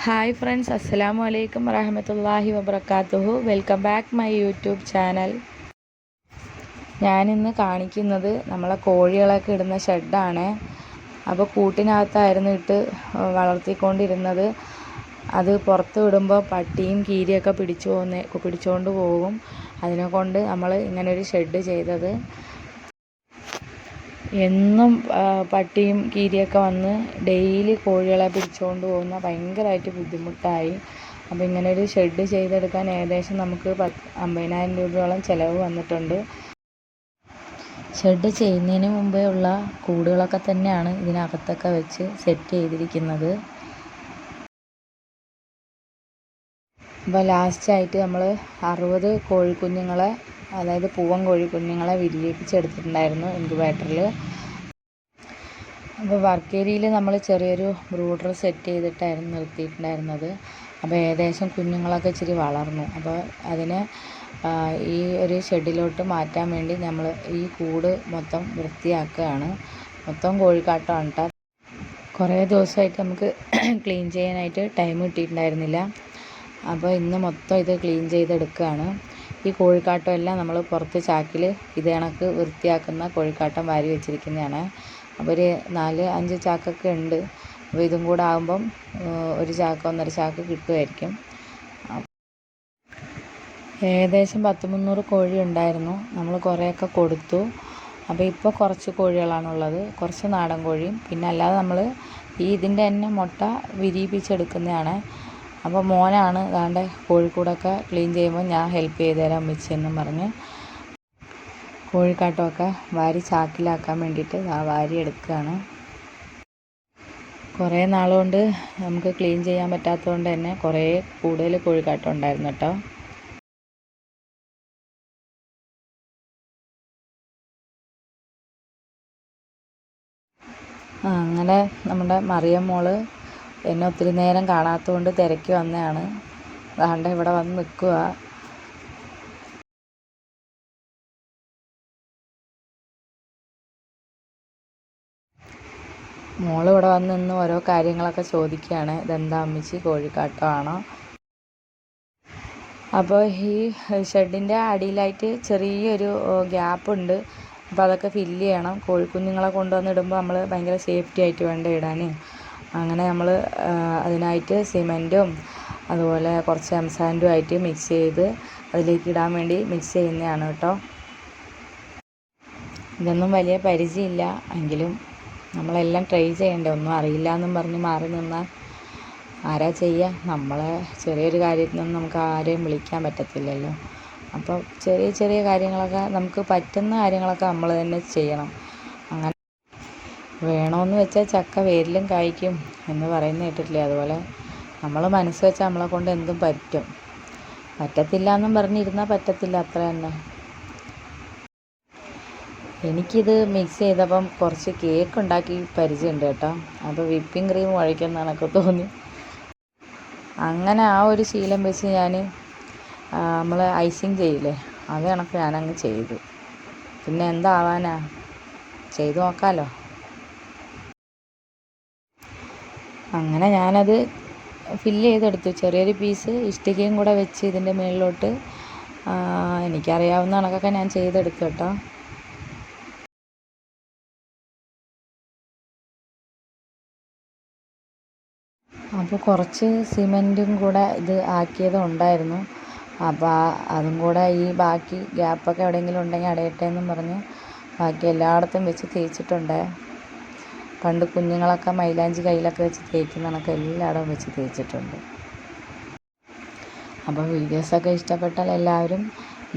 Hi friends, അസ്സലാമു അലൈക്കും വറഹ്മത്തുള്ളാഹി വബറകാതുഹു. Welcome back my YouTube channel. ഞാനിന്ന് കാണിക്കുന്നത് നമ്മളെ കോഴികളൊക്കെ ഇടുന്ന ഷെഡാണ്. അപ്പോൾ കൂട്ടിനകത്തായിരുന്നു ഇട്ട് വളർത്തിക്കൊണ്ടിരുന്നത്. അത് പുറത്ത് വിടുമ്പോൾ പട്ടിയും കീരിയൊക്കെ പിടിച്ചുകൊണ്ട് പോകും. അതിനെക്കൊണ്ട് നമ്മൾ ഇങ്ങനൊരു ഷെഡ് ചെയ്തത്. എന്നും പട്ടിയും കീരിയൊക്കെ വന്ന് ഡെയിലി കോഴികളെ പിടിച്ചുകൊണ്ട് പോകുന്ന ഭയങ്കരമായിട്ട് ബുദ്ധിമുട്ടായി. അപ്പോൾ ഇങ്ങനൊരു ഷെഡ് ചെയ്തെടുക്കാൻ ഏകദേശം നമുക്ക് 50,000 രൂപയോളം ചിലവ് വന്നിട്ടുണ്ട്. ഷെഡ് ചെയ്യുന്നതിന് മുമ്പേ ഉള്ള കൂടുകളൊക്കെ തന്നെയാണ് ഇതിനകത്തൊക്കെ വെച്ച് സെറ്റ് ചെയ്തിരിക്കുന്നത്. അപ്പോൾ ലാസ്റ്റായിട്ട് നമ്മൾ 60 കോഴിക്കുഞ്ഞുങ്ങളെ, അതായത് പൂവൻ കോഴിക്കുഞ്ഞുങ്ങളെ വിരിയിപ്പിച്ചെടുത്തിട്ടുണ്ടായിരുന്നു ഇൻക്യുബേറ്ററിൽ. അപ്പോൾ വർക്ക് ഏരിയയിൽ നമ്മൾ ചെറിയൊരു ബ്രൂഡർ സെറ്റ് ചെയ്തിട്ടായിരുന്നു നിർത്തിയിട്ടുണ്ടായിരുന്നത്. അപ്പോൾ ഏകദേശം കുഞ്ഞുങ്ങളൊക്കെ ഇച്ചിരി വളർന്നു. അപ്പോൾ അതിനെ ഈ ഒരു ഷെഡിലോട്ട് മാറ്റാൻ വേണ്ടി നമ്മൾ ഈ കൂട് മൊത്തം വൃത്തിയാക്കുകയാണ്. മൊത്തം കോഴിക്കാട്ടമാണ് കേട്ടോ. കുറേ ദിവസമായിട്ട് നമുക്ക് ക്ലീൻ ചെയ്യാനായിട്ട് ടൈം കിട്ടിയിട്ടുണ്ടായിരുന്നില്ല. അപ്പോൾ ഇന്ന് മൊത്തം ഇത് ക്ലീൻ ചെയ്തെടുക്കുകയാണ്. ഈ കോഴിക്കാട്ടം എല്ലാം നമ്മൾ പുറത്ത് ചാക്കിൽ ഇത് കണക്ക് വൃത്തിയാക്കുന്ന കോഴിക്കാട്ടം വാരി വെച്ചിരിക്കുന്നതാണ്. അപ്പോൾ ഒരു 4-5 ചാക്കൊക്കെ ഉണ്ട്. അപ്പോൾ ഇതും കൂടെ ആകുമ്പം ഒരു ചാക്ക് 1.5 ചാക്ക് കിട്ടുമായിരിക്കും. ഏകദേശം 100-300 കോഴി ഉണ്ടായിരുന്നു. നമ്മൾ കുറേയൊക്കെ കൊടുത്തു. അപ്പോൾ ഇപ്പോൾ കുറച്ച് കോഴികളാണുള്ളത്, കുറച്ച് നാടൻ കോഴിയും. പിന്നെ അല്ലാതെ നമ്മൾ ഇതിൻ്റെ തന്നെ മുട്ട വിരിയിപ്പിച്ചെടുക്കുന്നതാണ്. അപ്പോൾ മോനാണ് ദാണ്ടെ കോഴിക്കൂടൊക്കെ ക്ലീൻ ചെയ്യുമ്പോൾ ഞാൻ ഹെൽപ്പ് ചെയ്ത് തരാം അമ്മച്ചിയെന്നും പറഞ്ഞ് കോഴിക്കാട്ടമൊക്കെ വാരി ചാക്കിലാക്കാൻ വേണ്ടിയിട്ട് വാരി എടുക്കുകയാണ്. കുറേ നാളുകൊണ്ട് നമുക്ക് ക്ലീൻ ചെയ്യാൻ പറ്റാത്തതുകൊണ്ട് തന്നെ കുറേ കൂടുതൽ കോഴിക്കാട്ടം ഉണ്ടായിരുന്നു കേട്ടോ. അങ്ങനെ നമ്മുടെ മറിയം മോള് എന്നെ ഒത്തിരി നേരം കാണാത്തതുകൊണ്ട് തിരക്കി വന്നതാണ്. ദാണ്ട ഇവിടെ വന്ന് നിൽക്കുക. മോള് ഇവിടെ വന്ന് നിന്ന് ഓരോ കാര്യങ്ങളൊക്കെ ചോദിക്കുകയാണ്. ഇതെന്താ അമ്മച്ചി, കോഴിക്കാട്ടമാണോ? അപ്പോൾ ഈ ഷെഡിൻ്റെ അടിയിലായിട്ട് ചെറിയൊരു ഗ്യാപ്പുണ്ട്. അപ്പോൾ അതൊക്കെ ഫില്ല് ചെയ്യണം. കോഴിക്കുഞ്ഞുങ്ങളെ കൊണ്ടുവന്നിടുമ്പോൾ നമ്മൾ ഭയങ്കര സേഫ്റ്റി ആയിട്ട് വേണ്ട ഇടാൻ. അങ്ങനെ നമ്മൾ അതിനായിട്ട് സിമെൻറ്റും അതുപോലെ കുറച്ച് എംസാൻഡും ആയിട്ട് മിക്സ് ചെയ്ത് അതിലേക്ക് ഇടാൻ വേണ്ടി മിക്സ് ചെയ്യുന്നതാണ് കേട്ടോ. ഇതൊന്നും വലിയ പരിചയമില്ല എങ്കിലും നമ്മളെല്ലാം ട്രൈ ചെയ്യണ്ടേ. ഒന്നും അറിയില്ല എന്നും പറഞ്ഞ് മാറി നിന്നാൽ ആരാ ചെയ്യുക? നമ്മളെ ചെറിയൊരു കാര്യത്തിനൊന്നും നമുക്ക് ആരെയും വിളിക്കാൻ പറ്റത്തില്ലല്ലോ. അപ്പോൾ ചെറിയ ചെറിയ കാര്യങ്ങളൊക്കെ, നമുക്ക് പറ്റുന്ന കാര്യങ്ങളൊക്കെ നമ്മൾ തന്നെ ചെയ്യണം. അങ്ങനെ വേണമെന്ന് വെച്ചാൽ ചക്ക വേരിലും കായ്ക്കും എന്ന് പറയുന്ന കേട്ടിട്ടില്ലേ? അതുപോലെ നമ്മൾ മനസ്സ് വെച്ചാൽ നമ്മളെ കൊണ്ട് എന്തും പറ്റും. പറ്റത്തില്ല എന്നും പറഞ്ഞിരുന്നാൽ പറ്റത്തില്ല, അത്ര തന്നെ. എനിക്കിത് മിക്സ് ചെയ്തപ്പം കുറച്ച് കേക്ക് ഉണ്ടാക്കി പരിചയമുണ്ട് കേട്ടോ. അപ്പോൾ വിപ്പിംഗ് ക്രീം ഒഴിക്കുന്ന എനിക്ക് തോന്നി. അങ്ങനെ ആ ഒരു ശീലം വെച്ച് ഞാൻ നമ്മൾ ഐസിങ് ചെയ്യില്ലേ, അത് കണക്ക് ഞാനങ്ങ് ചെയ്തു. പിന്നെ എന്താവാനാ, ചെയ്തു നോക്കാമല്ലോ. അങ്ങനെ ഞാനത് ഫില്ല് ചെയ്തെടുത്തു. ചെറിയൊരു പീസ് ഇഷ്ടികയും കൂടെ വെച്ച് ഇതിൻ്റെ മുകളിലോട്ട് എനിക്കറിയാവുന്ന കണക്കൊക്കെ ഞാൻ ചെയ്തെടുത്തു കേട്ടോ. അപ്പോൾ കുറച്ച് സിമെൻറ്റും കൂടെ ഇത് ആക്കിയത് ഉണ്ടായിരുന്നു. അപ്പോൾ അതും കൂടെ ഈ ബാക്കി ഗ്യാപ്പൊക്കെ എവിടെയെങ്കിലും ഉണ്ടെങ്കിൽ അടയട്ടെ എന്നും പറഞ്ഞ് ബാക്കി എല്ലായിടത്തും വെച്ച് തേച്ചിട്ടുണ്ട്. പണ്ട് കുഞ്ഞുങ്ങളൊക്കെ മൈലാഞ്ചി കയ്യിലൊക്കെ വെച്ച് തേക്കുന്ന കണക്ക് എല്ലായിടവും വെച്ച് തേച്ചിട്ടുണ്ട്. അപ്പോൾ വീഡിയോസൊക്കെ ഇഷ്ടപ്പെട്ടാൽ എല്ലാവരും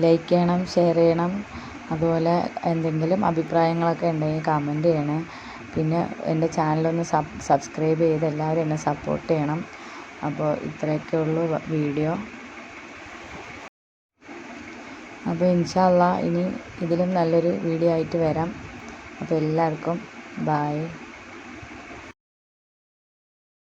ലൈക്ക് ചെയ്യണം, ഷെയർ ചെയ്യണം. അതുപോലെ എന്തെങ്കിലും അഭിപ്രായങ്ങളൊക്കെ ഉണ്ടെങ്കിൽ കമൻറ്റ് ചെയ്യണേ. പിന്നെ എൻ്റെ ചാനലൊന്ന് സബ്സ്ക്രൈബ് ചെയ്ത് എല്ലാവരും എന്നെ സപ്പോർട്ട് ചെയ്യണം. അപ്പോൾ ഇത്രയൊക്കെ ഉള്ളൂ വീഡിയോ. അപ്പോൾ ഇൻഷാ അള്ളാ ഇനി ഇതിലും നല്ലൊരു വീഡിയോ ആയിട്ട് വരാം. അപ്പോൾ എല്ലാവർക്കും ബായ്.